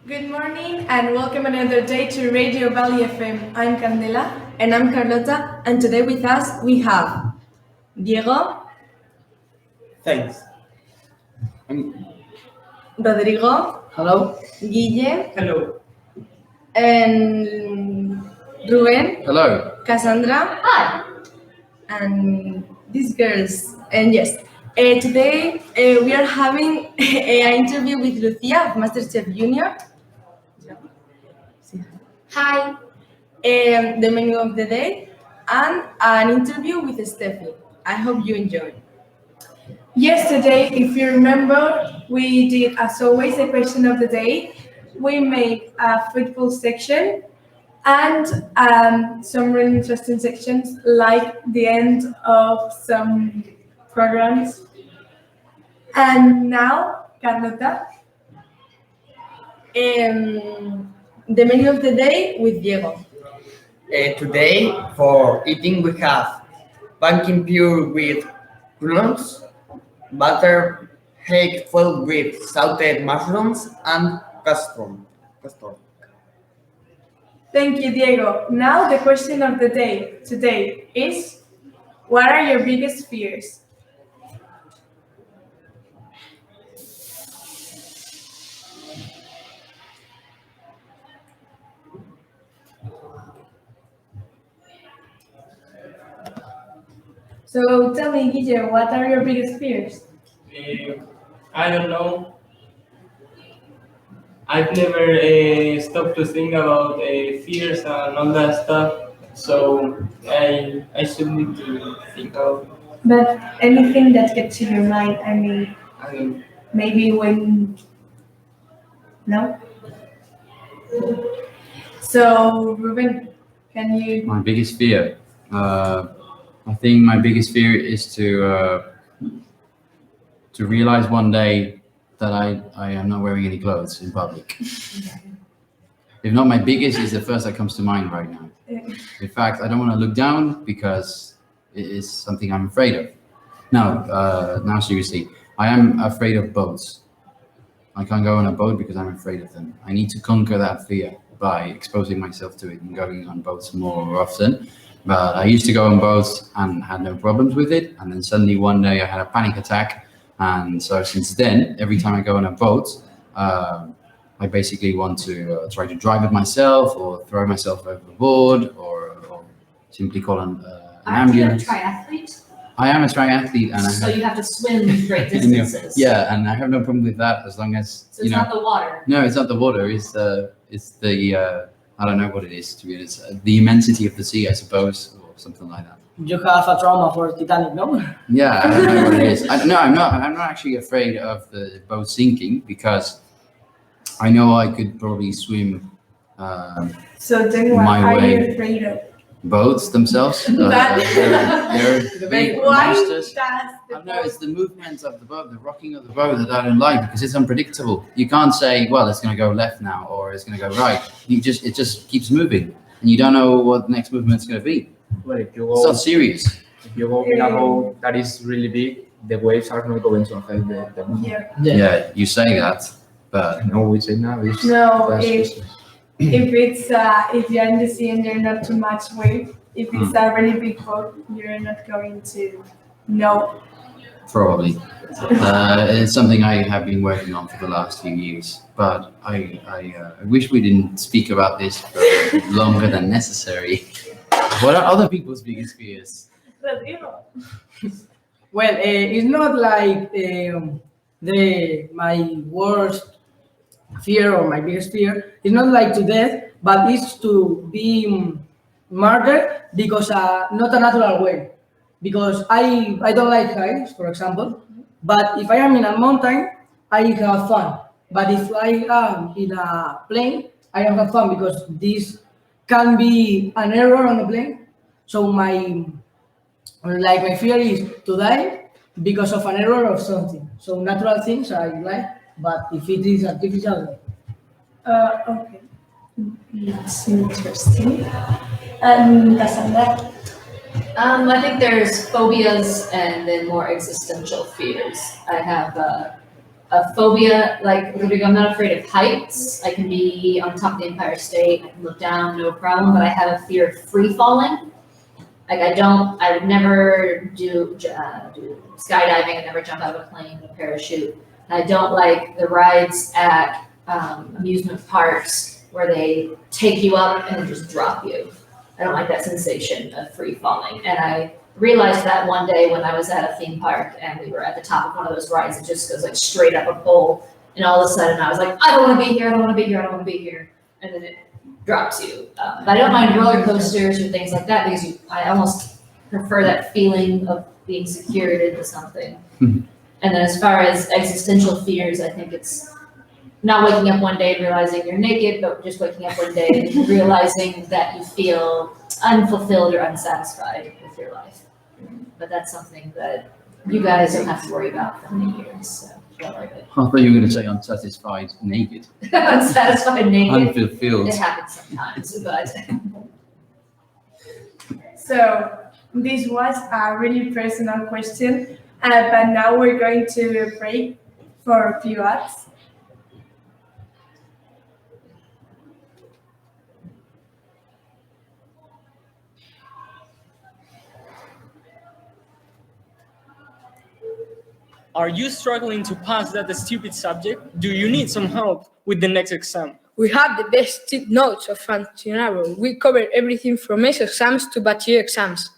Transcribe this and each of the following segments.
Good morning and welcome another day to Radio Valley FM. I'm Candela. And I'm Carlota, and today with us we have Diego. Thanks. Rodrigo. Hello. Guille. Hello. And Ruben. Hello. Cassandra. Hi. And these girls. And yes, today we are having an interview with Lucía of MasterChef Junior. Hi. The menu of the day, and an interview with Steffi. I hope you enjoy. Yesterday, if you remember, we did, as always, a question of the day. We made a football section and some really interesting sections, like the end of some programs. And now, Carlota. The menu of the day with Diego. Today, for eating, we have pumpkin pure with prunes, butter, egg filled with sauteed mushrooms, and custard. Thank you, Diego. Now, the question of the day today is, what are your biggest fears? So tell me, Guille, what are your biggest fears? I don't know. I've never stopped to think about fears and all that stuff, so I should need to think about. But anything that gets in your mind, I mean, maybe when... No? So, Ruben, can you... My biggest fear. I think my biggest fear is to realize one day that I am not wearing any clothes in public. If not my biggest, is the first that comes to mind right now. In fact, I don't want to look down because it is something I'm afraid of. Now seriously, I am afraid of boats. I can't go on a boat because I'm afraid of them. I need to conquer that fear by exposing myself to it and going on boats more often. But I used to go on boats and had no problems with it. And then suddenly one day I had a panic attack. And so since then, every time I go on a boat, I basically want to try to drive it myself or throw myself overboard or simply call an ambulance. Are you a triathlete? I am a triathlete. And so you have to swim great distances. Yeah, and I have no problem with that as long as, so it's not the water. No, it's not the water. It's the I don't know what it is, to be honest. The immensity of the sea, I suppose, or something like that. You have a trauma for Titanic, no? Yeah, I don't know what it is. I'm not actually afraid of the boat sinking because I know I could probably swim So then what my are way. you afraid of? Boats themselves. They're big Why monsters. does I the don't know, it's the movement of the boat, the rocking of the boat that I don't like because it's unpredictable. You can't say, well, it's going to go left now or it's going to go right. It just keeps moving and you don't know what the next movement's going to be. Well, if It's not serious. you go in a boat that is really big, the waves are not going to affect the Yeah, you say that, but No, we say now. No, if you're in the sea and there's not too much wave, if it's a really big boat, you're not going to know. probably. It's something I have been working on for the last few years, but I wish we didn't speak about this for longer than necessary. What are other people's biggest fears? Rodrigo. Well, it's not like my worst fear or my biggest fear. It's not like to death, but it's to be murdered because not a natural way. Because I don't like heights, for example. But if I am in a mountain, I have fun. But if I am in a plane, I don't have fun because this can be an error on the plane. So my fear is to die because of an error of something. So natural things I like, but if it is artificial, Okay. That's interesting. And Cassandra. I think there's phobias and then more existential fears. I have a phobia, like Rodrigo, I'm not afraid of heights. I can be on top of the Empire State, I can look down, no problem, but I have a fear of free falling. Like I would never do skydiving, I'd never jump out of a plane with a parachute. And I don't like the rides at amusement parks where they take you up and then just drop you. I don't like that sensation of free falling. And I realized that one day when I was at a theme park and we were at the top of one of those rides, it just goes like straight up a pole. And all of a sudden I was like, I don't want to be here, I don't want to be here, I don't want to be here. And then it drops you. But I don't mind roller coasters or things like that because I almost prefer that feeling of being secured into something. And then as far as existential fears, I think it's not waking up one day and realizing you're naked, but just waking up one day and realizing that you feel unfulfilled or unsatisfied with your life. But that's something that you guys don't have to worry about for many years. So I like it. I thought you were going to say unsatisfied naked. Unsatisfied naked. Unfulfilled. It happens sometimes, but. So this was a really personal question, but now we're going to break for a few ads. Are you struggling to pass that stupid subject? Do you need some help with the next exam? We have the best tip notes of Funcionaro. We cover everything from MES exams to bachiller exams.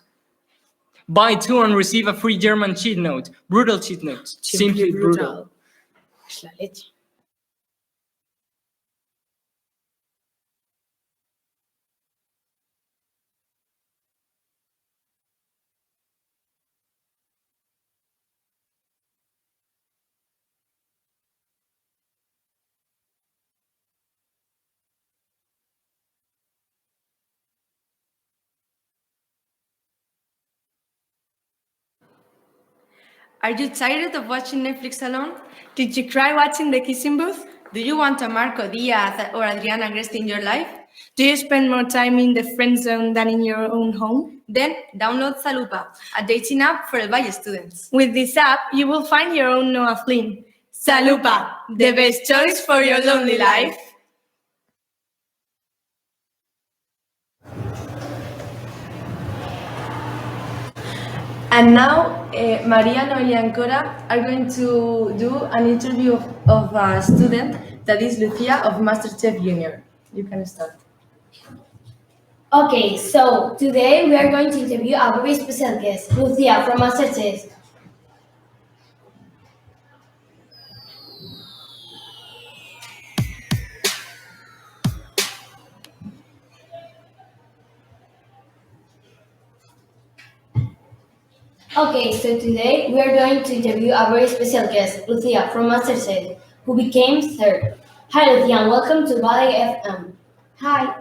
Buy two and receive a free German cheat note. Brutal cheat notes. Simply brutal. Es la leche. Are you tired of watching Netflix alone? Did you cry watching The Kissing Booth? Do you want a Marco Diaz or Adriana Agreste in your life? Do you spend more time in the friend zone than in your own home? Then download Salupa, a dating app for Valle students. With this app, you will find your own Noah Flynn. Salupa, the best choice for your lonely life. And now, María, Noelia, and Cora are going to do an interview of a student that is Lucía of MasterChef Junior. You can start. Okay, so today we are going to interview a very special guest, Lucía from MasterChef. Okay, so today we are going to interview a very special guest, Lucía from MasterChef, who became third. Hi Lucía, and welcome to Valley FM. Hi.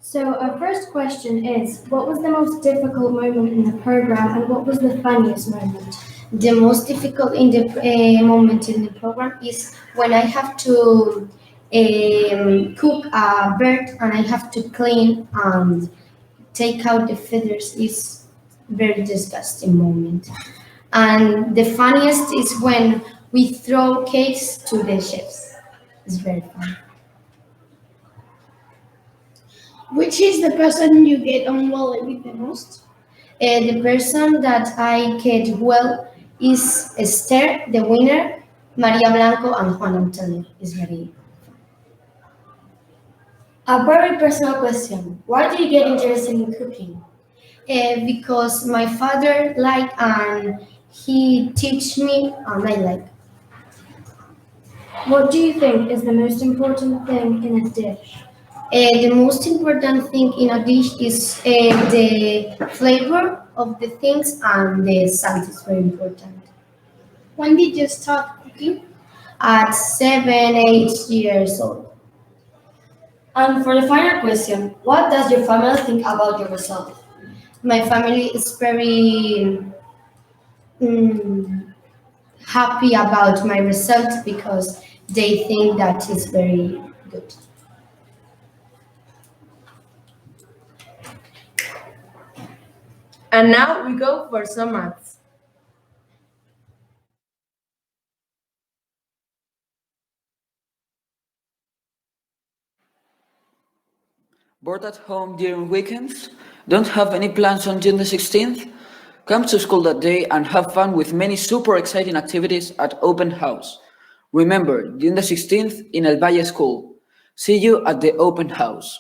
So our first question is, what was the most difficult moment in the program and what was the funniest moment? The most difficult moment in the program is when I have to cook a bird and I have to clean and take out the feathers. Is very disgusting moment. And the funniest is when we throw cakes to the chefs. It's very fun. Which is the person you get on well with the most? The person that I get well is Esther, the winner, Maria Blanco, and Juan Antonio. It's very fun. A very personal question. Why do you get interested in cooking? Because my father liked and he teach me and I like. What do you think is the most important thing in a dish? The most important thing in a dish is the flavor of the things and the salt is very important. When did you start cooking? At 7, 8 years old. And for the final question, what does your family think about your result? My family is very happy about my result because they think that is very good. And now we go for some maths. bored at home during weekends? Don't have any plans on June the 16th? Come to school that day and have fun with many super exciting activities at Open House. Remember, June the 16th in El Valle School. See you at the Open House.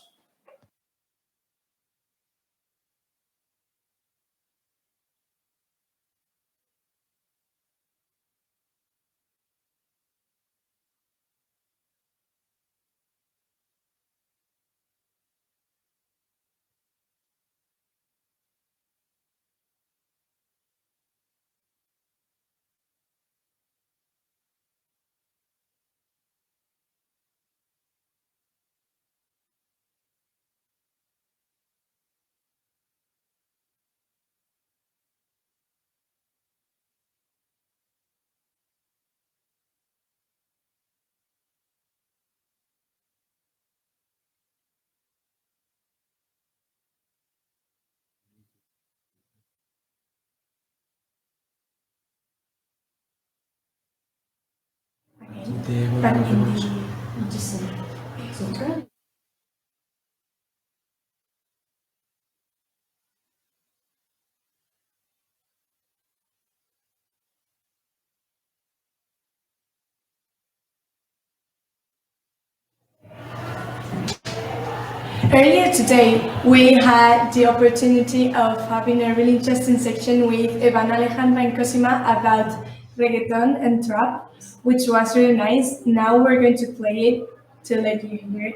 Earlier today, we had the opportunity of having a really interesting section with Ivana, Alejandra, and Cosima about reggaeton and trap, which was really nice. Now we're going to play it to let you hear it.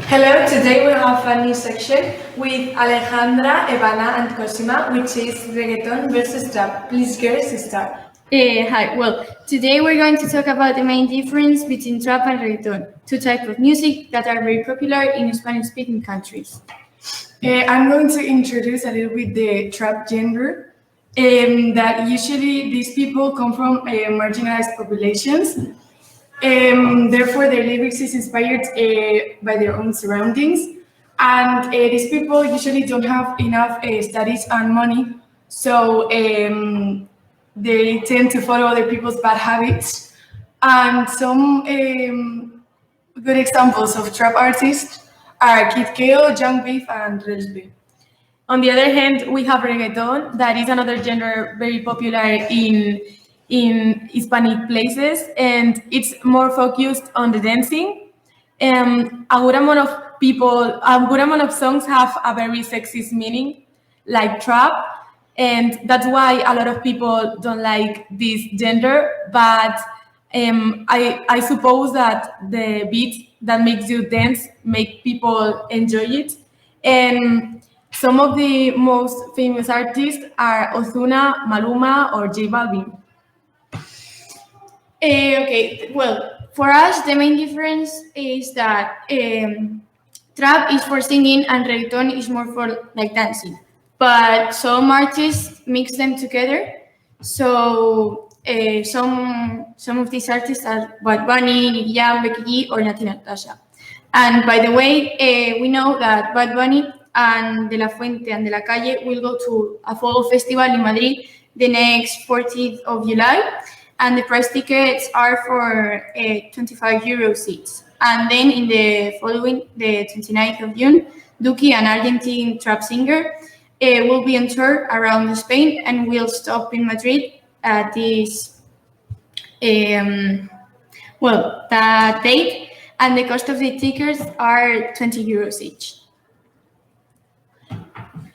Hello, today we have a new section with Alejandra, Ivana, and Cosima, which is reggaeton versus trap. Please, girls, start. Hi, well, today we're going to talk about the main difference between trap and reggaeton, two types of music that are very popular in Spanish-speaking countries. I'm going to introduce a little bit the trap genre, that usually these people come from marginalized populations. Therefore, their lyrics is inspired by their own surroundings. And these people usually don't have enough studies and money, so they tend to follow other people's bad habits. And some good examples of trap artists are Kid Keo, Young Beef, and Resby. On the other hand, we have reggaeton, that is another genre very popular in Hispanic places, and it's more focused on the dancing. A good amount of songs have a very sexist meaning, like trap, and that's why a lot of people don't like this genre. But I suppose that the beat that makes you dance make people enjoy it. And some of the most famous artists are Ozuna, Maluma, or J Balvin. Okay, well, for us, the main difference is that trap is for singing and reggaeton is more for like dancing. But some artists mix them together. So some of these artists are Bad Bunny, Nicky Jam, Becky G, or Nati Natasha. And by the way, we know that Bad Bunny and De La Fuente and De La Calle will go to a fall festival in Madrid the next 14th of July. And the price tickets are for 25 euro seats. And then in the following, the 29th of June, Duki, an Argentine trap singer, will be on tour around Spain and will stop in Madrid at this, that date. And the cost of the tickets are 20 euros each.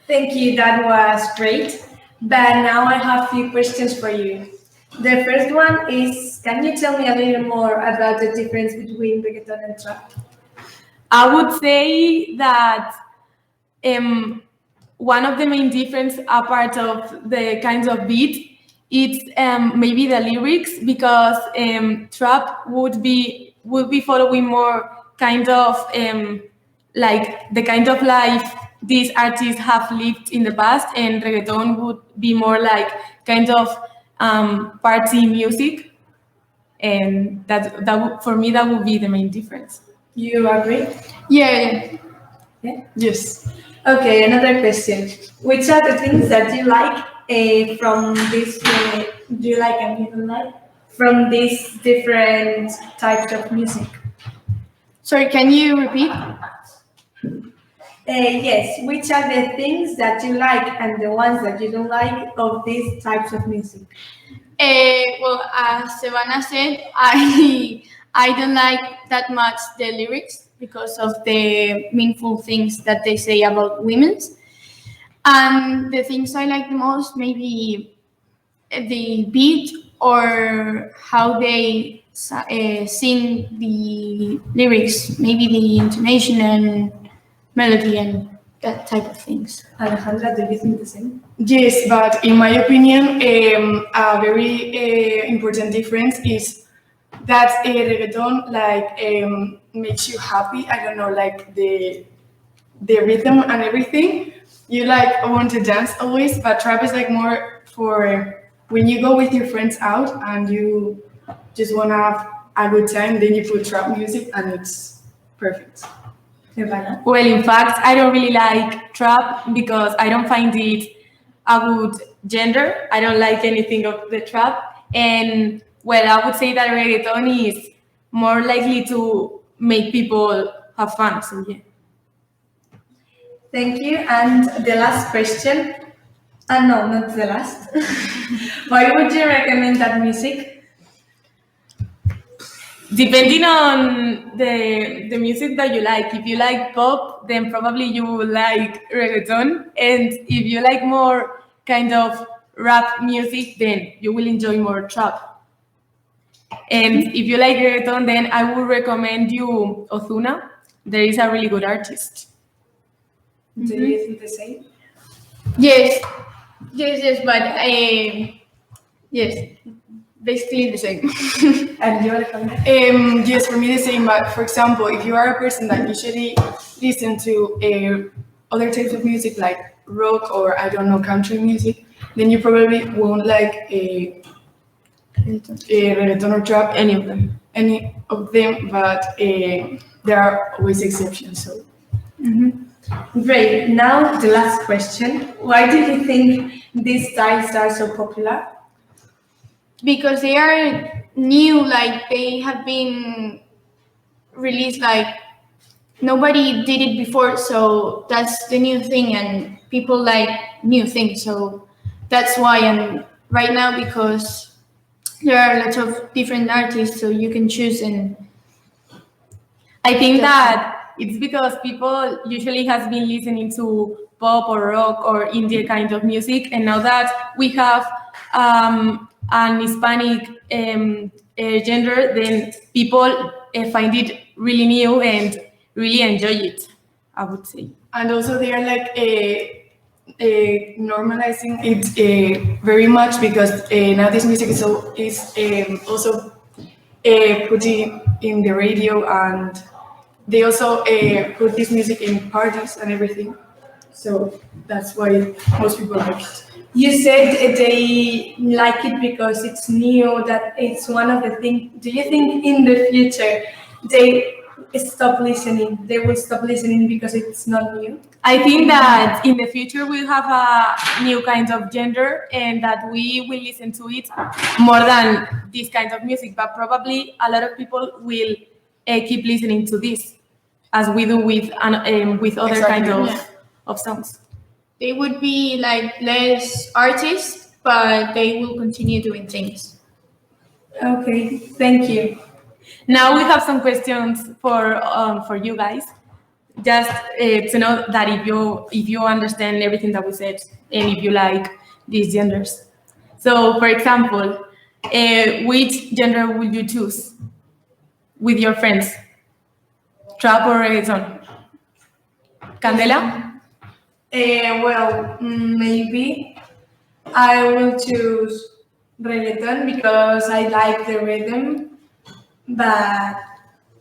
Thank you, that was great. But now I have a few questions for you. The first one is, can you tell me a little more about the difference between reggaeton and trap? I would say that one of the main difference, apart of the kinds of beat, it's maybe the lyrics, because trap would be following more kind of like the kind of life these artists have lived in the past, and reggaeton would be more like kind of party music, and for me that would be the main difference. You agree? Yeah. Yes. Okay, another question. Which are the things that you like from this? Do you like and you don't like from these different types of music? Sorry, can you repeat? Yes. Which are the things that you like and the ones that you don't like of these types of music? Well, as Savannah said, I don't like that much the lyrics because of the meaningful things that they say about women. And the things I like the most, maybe the beat or how they sing the lyrics, maybe the intonation and melody and that type of things. Alejandra, do you think the same? Yes, but in my opinion, a very important difference is that reggaeton makes you happy. I don't know, like the rhythm and everything. You like want to dance always, but trap is like more for when you go with your friends out and you just want to have a good time. Then you put trap music and it's perfect. Well, in fact, I don't really like trap because I don't find it a good genre. I don't like anything of the trap. And well, I would say that reggaeton is more likely to make people have fun. So yeah. Thank you. And the last question. No, not the last. Why would you recommend that music? Depending on the music that you like. If you like pop, then probably you will like reggaeton. And if you like more kind of rap music, then you will enjoy more trap. And if you like reggaeton, then I would recommend you Ozuna. There is a really good artist. Do you think the same? Yes, but yes, basically the same. And you, Alejandra? Yes, for me the same. But for example, if you are a person that usually listen to other types of music like rock or I don't know country music, then you probably won't like reggaeton or trap, any of them. But there are always exceptions. So. Great. Now the last question. Why do you think these styles are so popular? Because they are new, like they have been released, like nobody did it before, so that's the new thing and people like new things, so that's why. And right now, because there are lots of different artists, so you can choose. And I think that it's because people usually has been listening to pop or rock or indie kind of music, and now that we have an Hispanic genre, then people find it really new and really enjoy it, I would say. And also they are like normalizing it very much because now this music is also put in the radio, and they also put this music in parties and everything. So that's why most people like it. You said they like it because it's new, that it's one of the things. Do you think in the future they will stop listening because it's not new? I think that in the future we'll have a new kind of genre and that we will listen to it more than this kind of music, but probably a lot of people will keep listening to this as we do with other kind of songs. They would be like less artists, but they will continue doing things. Okay, thank you. Now we have some questions for you guys, just to know that if you understand everything that we said and if you like these genders. So, for example, which genre would you choose with your friends? Trap or reggaeton? Candela? Well, maybe I will choose reggaeton because I like the rhythm, but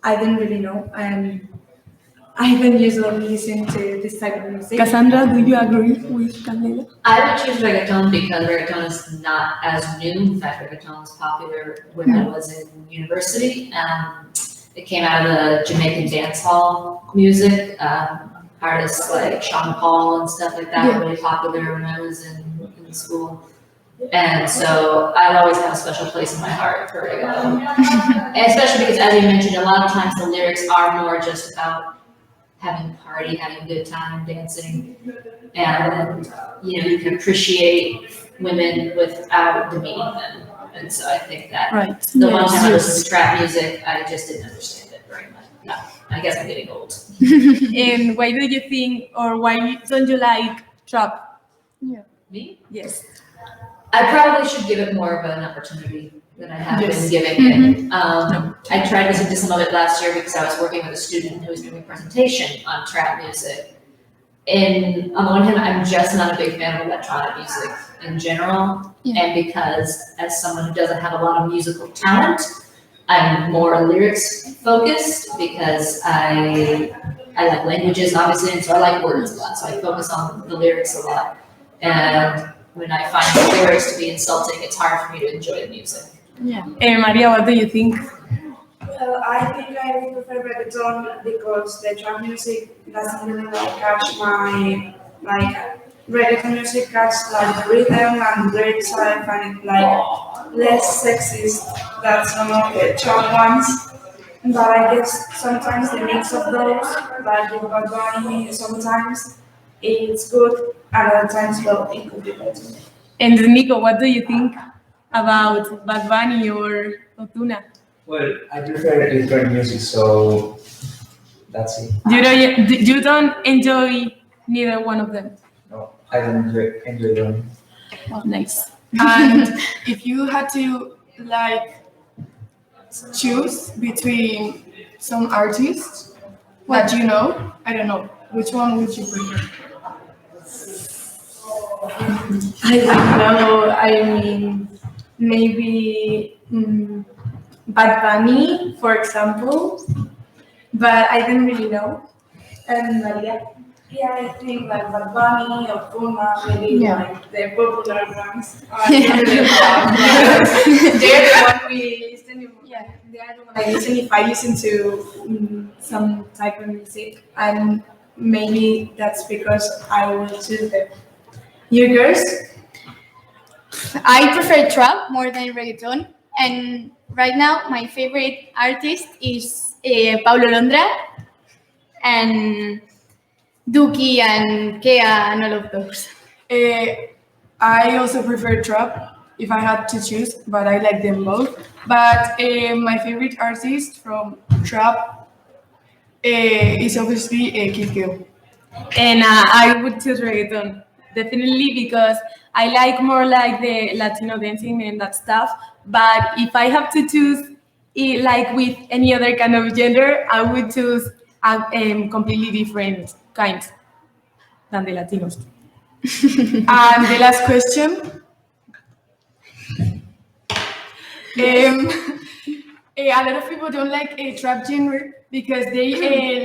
I don't really know. I don't usually listen to this type of music. Cassandra, do you agree with Candela? I would choose reggaeton because reggaeton is not as new. In fact, reggaeton was popular when I was in university. It came out of the Jamaican dance hall music. Artists like Sean Paul and stuff like that were really popular when I was in school. And so I've always had a special place in my heart for reggaeton. And especially because, as you mentioned, a lot of times the lyrics are more just about having a party, having a good time, dancing. And, you can appreciate women without demeaning them. And so I think that the one time I listened to trap music, I just didn't understand it very much. No, I guess I'm getting old. And why do you think, or why don't you like trap? Yeah. Me? Yes. I probably should give it more of an opportunity than I have been giving it. I tried listening to some of it last year because I was working with a student who was doing a presentation on trap music. And on the one hand, I'm just not a big fan of electronic music in general. And because as someone who doesn't have a lot of musical talent, I'm more lyrics focused because I like languages, obviously, and so I like words a lot. So I focus on the lyrics a lot. And when I find the lyrics to be insulting, it's hard for me to enjoy the music. Yeah. Maria, what do you think? Well, I think I would prefer reggaeton because the trap music doesn't really catch my reggaeton music catches the rhythm and lyrics. I find it less sexist than some of the trap ones. But I guess sometimes the mix of those, like with Bad Bunny, sometimes it's good, and other times, well, it could be better. And Nico, what do you think about Bad Bunny or Ozuna? Well, I prefer electronic music, so that's it. You don't enjoy neither one of them? No, I don't enjoy them. Oh, nice. And if you had to choose between some artists that you know, I don't know, which one would you prefer? I don't know. I mean, maybe Bad Bunny, for example, but I don't really know. And Maria? Yeah, I think Bad Bunny or Puma, maybe the popular ones. They're the one we listen to. Yeah, they are the one I listen if I listen to some type of music, and maybe that's because I will choose them. You girls? I prefer trap more than reggaeton, and right now my favorite artist is Paulo Londra and Duki and Kea and all of those. I also prefer trap if I had to choose, but I like them both. But my favorite artist from trap is obviously Kid Gil. And I would choose reggaeton, definitely, because I like more like the Latino dancing and that stuff. But if I have to choose it, like with any other kind of gender, I would choose a completely different kind than the Latinos. And the last question. A lot of people don't like a trap genre because they say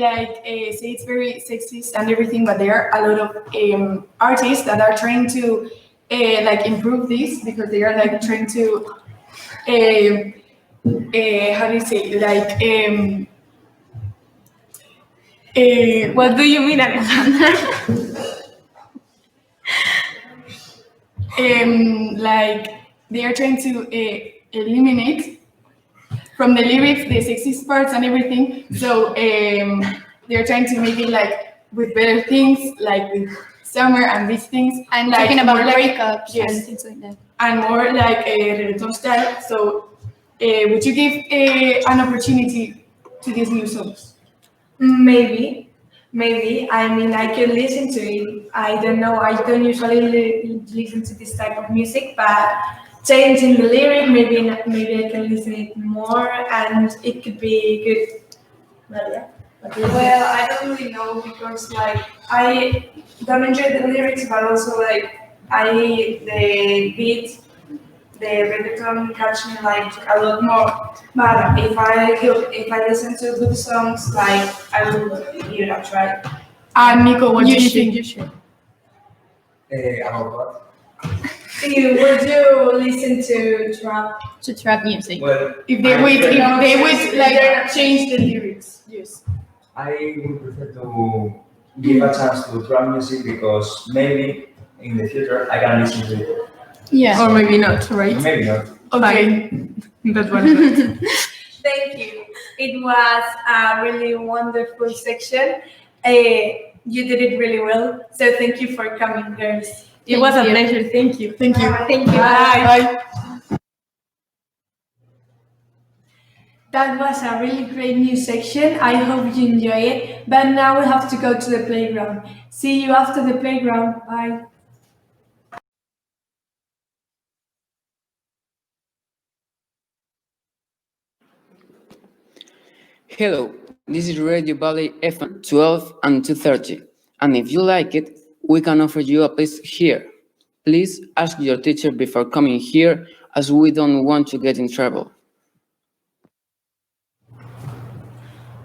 it's very sexist and everything, but there are a lot of artists that are trying to improve this because they are trying to how do you say what do you mean, Alejandra? They are trying to eliminate from the lyrics the sexist parts and everything. So they're trying to make it with better things, like with summer and these things. And talking about breakups and things like that. And more like a reggaeton style. So would you give an opportunity to these new songs? Maybe. I mean, I can listen to it. I don't know. I don't usually listen to this type of music, but changing the lyric. Maybe I can listen it more, and it could be good. Maria, what do you think? Well, I don't really know because like I don't enjoy the lyrics, but also like the beat, the reggaeton catch me like a lot more. But if I listen to good songs, like I will give it a try. Nico, what do you think you should? About what? Would you listen to trap? To trap music. Well, If they would like change the lyrics, yes. I would prefer to give a chance to trap music because maybe in the future I can listen to it. Yeah. Or maybe not, right? Maybe not. Okay. That's what I thought. Thank you. It was a really wonderful section. You did it really well. So thank you for coming, girls. It was a pleasure. Thank you. Thank you. Thank you. Bye. That was a really great new section. I hope you enjoy it. But now we have to go to the playground. See you after the playground. Bye. Hello, this is Radio Valley FM 12 and 230. And if you like it, we can offer you a place here. Please ask your teacher before coming here, as we don't want to get in trouble.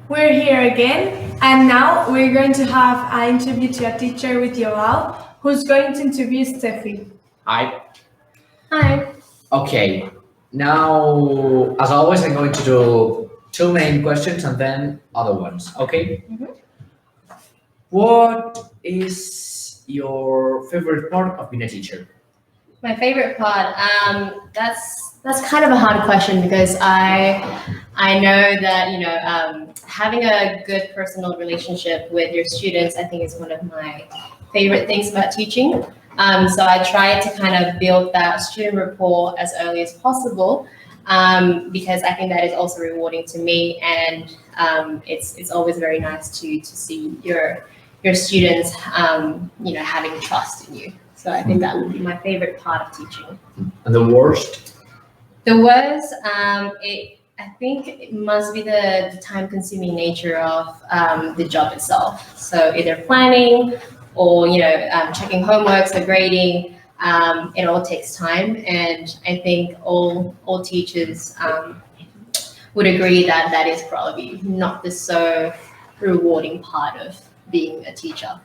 We're here again, and now we're going to have an interview to a teacher with Joao, who's going to interview Steffi. Hi. Hi. Okay. Now, as always, I'm going to do 2 main questions and then other ones. Okay. What is your favorite part of being a teacher? My favorite part, that's kind of a hard question because I know that having a good personal relationship with your students, I think is one of my favorite things about teaching. So I try to kind of build that student rapport as early as possible because I think that is also rewarding to me, and it's always very nice to see your students having trust in you. So I think that would be my favorite part of teaching. And the worst? The worst, I think it must be the time-consuming nature of the job itself. So either planning or checking homeworks or grading. It all takes time, and I think all teachers would agree that that is probably not the so rewarding part of being a teacher.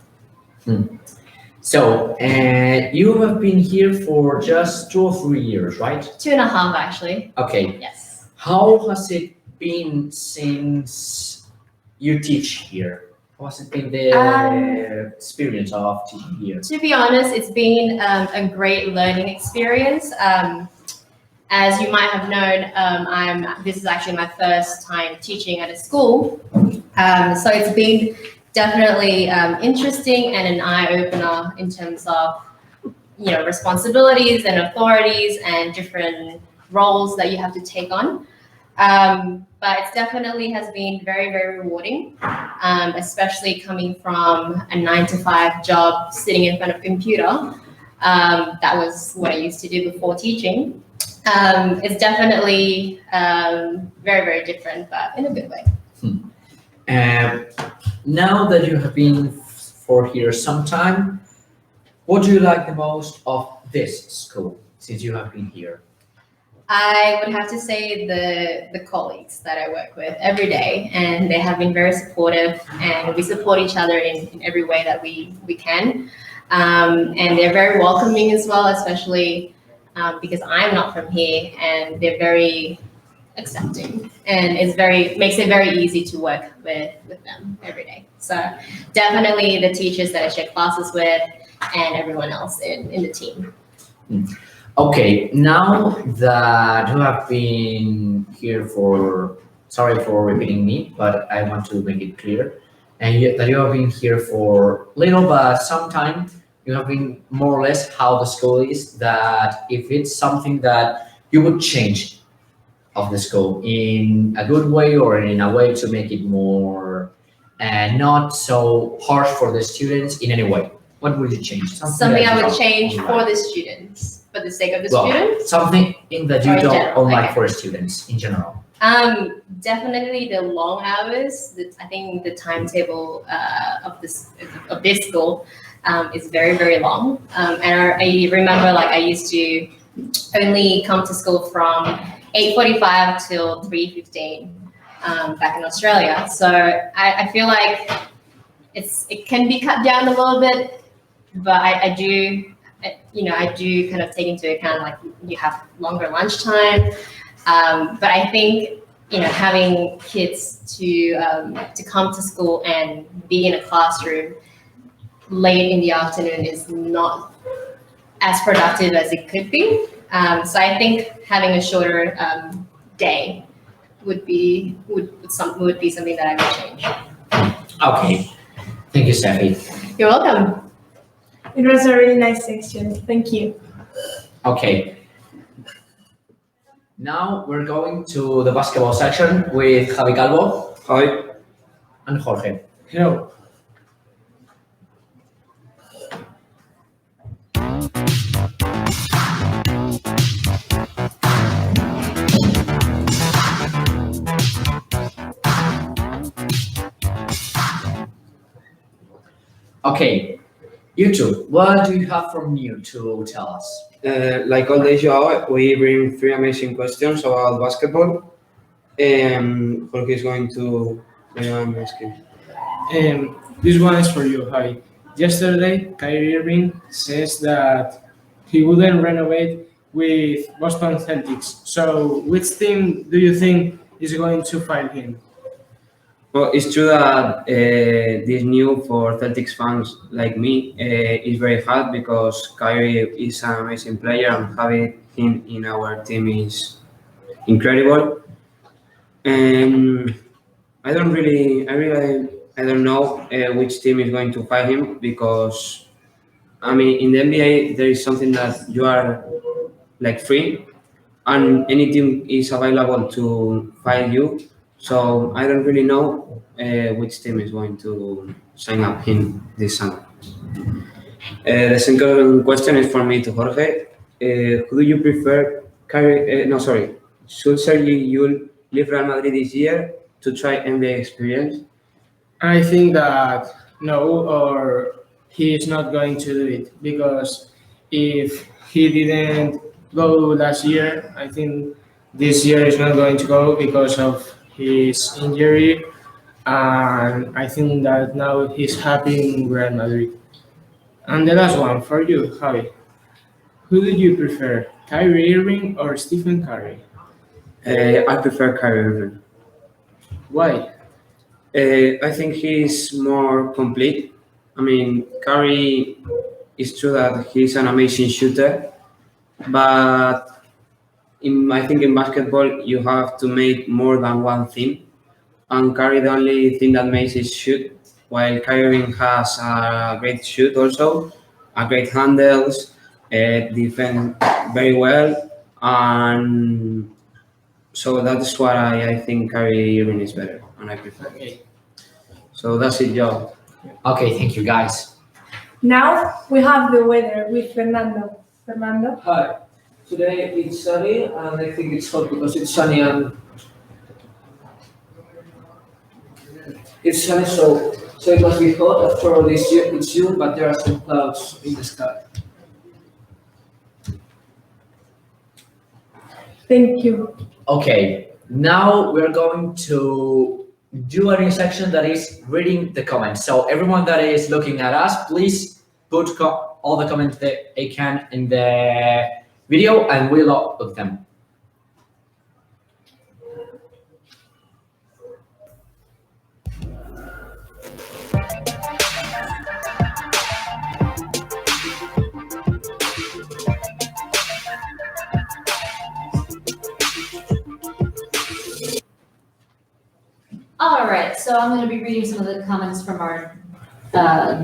So, you have been here for just 2 or 3 years, right? 2.5 actually. Okay. Yes. How has it been since you teach here? How has it been the experience of teaching here? To be honest, it's been a great learning experience. As you might have known, this is actually my first time teaching at a school. So it's been definitely interesting and an eye-opener in terms of responsibilities and authorities and different roles that you have to take on. But it definitely has been very, very rewarding, especially coming from a 9-to-5 job sitting in front of a computer. That was what I used to do before teaching. It's definitely very, very different, but in a good way. Now that you have been for here some time, what do you like the most of this school since you have been here? I would have to say the colleagues that I work with every day, and they have been very supportive, and we support each other in every way that we can. And they're very welcoming as well, especially because I'm not from here, and they're very accepting, and makes it very easy to work with them every day. So definitely the teachers that I share classes with and everyone else in the team. Okay, now that you have been here sorry for repeating me, but I want to make it clear, and that you have been here for little but some time, you have been more or less how the school is, that if it's something that you would change of the school in a good way or in a way to make it more not so harsh for the students in any way, what would you change? Something I would change for the students. for the sake of the Well, students? something that you Or in don't general, like okay. for students in general. Definitely the long hours. I think the timetable of this school is very, very long. And I remember like I used to only come to school from 8:45 till 3:15 back in Australia. So I feel like it can be cut down a little bit, but I do kind of take into account like you have longer lunchtime. But I think having kids to come to school and be in a classroom late in the afternoon is not as productive as it could be. So I think having a shorter day would be something that I would change. Okay, thank you, Steffi. You're welcome. It was a really nice section. Thank you. Okay. Now we're going to the basketball section with Javi Calvo. Hi. And Jorge. Hello. Okay, you two, what do you have from you to tell us? Like all day, Joao, we bring 3 amazing questions about basketball. Jorge is going to. I'm asking. This one is for you, Javi. Yesterday, Kyrie Irving says that he wouldn't renovate with Boston Celtics. So, which team do you think is going to fire him? Well, it's true that this news for Celtics fans like me is very hard because Kyrie is an amazing player and having him in our team is incredible. And I don't know which team is going to fight him because, I mean, in the NBA there is something that you are like free, and any team is available to fight you. So I don't really know which team is going to sign up him this summer. The second question is for me to Jorge. Who do you prefer? Should Sergi Yul leave Real Madrid this year to try NBA experience? I think that no, or he is not going to do it because if he didn't go last year, I think this year is not going to go because of his injury, and I think that now he's happy in Real Madrid. And the last one for you, Javi. Who do you prefer, Kyrie Irving or Stephen Curry? I prefer Kyrie Irving. Why? I think he's more complete. I mean, Curry is true that he's an amazing shooter, but I think in basketball you have to make more than one thing. And Curry, the only thing that makes is shoot, while Kyrie Irving has a great shoot also, a great handles, defend very well, and so that's why I think Kyrie Irving is better, and I prefer. Okay. So that's it, Joe. Okay, thank you, guys. Now we have the weather with Fernando. Fernando. Hi. Today it's sunny and I think it's hot because it's sunny and it's sunny, so it must be hot. After all this year, it's June, but there are some clouds in the sky. Thank you. Okay, now we're going to do a new section that is reading the comments. So everyone that is looking at us, please put all the comments that they can in the video and we'll upload them. All right, so I'm going to be reading some of the comments from our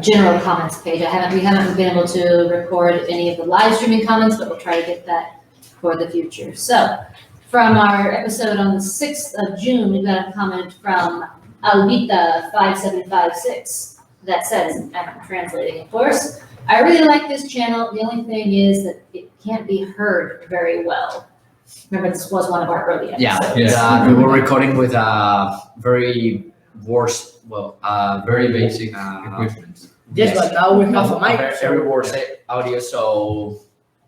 general comments page. We haven't been able to record any of the live streaming comments, but we'll try to get that for the future. So, from our episode on the 6th of June, we got a comment from Albita5756 that says, I'm translating, of course, I really like this channel. The only thing is that it can't be heard very well. Remember, this was one of our early episodes. Yeah, we were recording with a very worst, Very basic equipment. Yes, but now we have a mic. Very worst audio, so,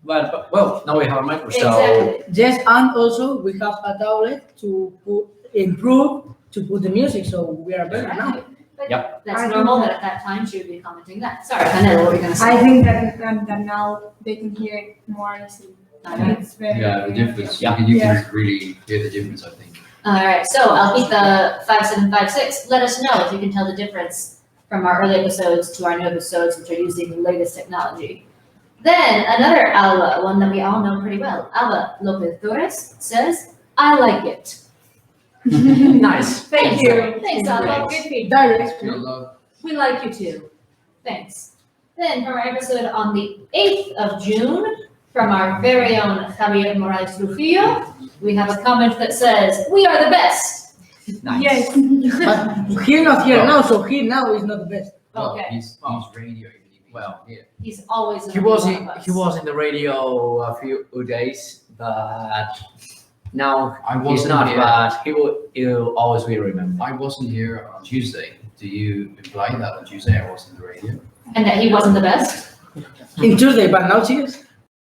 but well, now we have a microphone. Exactly. Yes, and also we have a tablet to put the music, so we are better now. But Yep. that's normal that at that time she would be commenting that. Sorry, Candela, what were you going to say? I think that now they can hear it more easily. It's very Yeah, the difference. Yeah. You can really hear the difference, I think. All right, so I'll keep the 5756. Let us know if you can tell the difference from our early episodes to our new episodes, which are using the latest technology. Then another Alba, one that we all know pretty well. Alba Lopez Torres says, I like it. Nice. Thank you. Thanks, Alba. Good feedback. We like you too. Thanks. Then from our episode on the 8th of June, from our very own Javier Morales Trujillo, we have a comment that says, we are the best. Nice. Yes. But he's not here now, so he now is not the best. Okay. He's radio. Well, yeah. He's always he was in the radio a few days, but now he's not. here. But he'll always be remembered. I wasn't here on Tuesday. Do you imply that on Tuesday I was in the radio? And that he wasn't the best? In Tuesday, but now she is.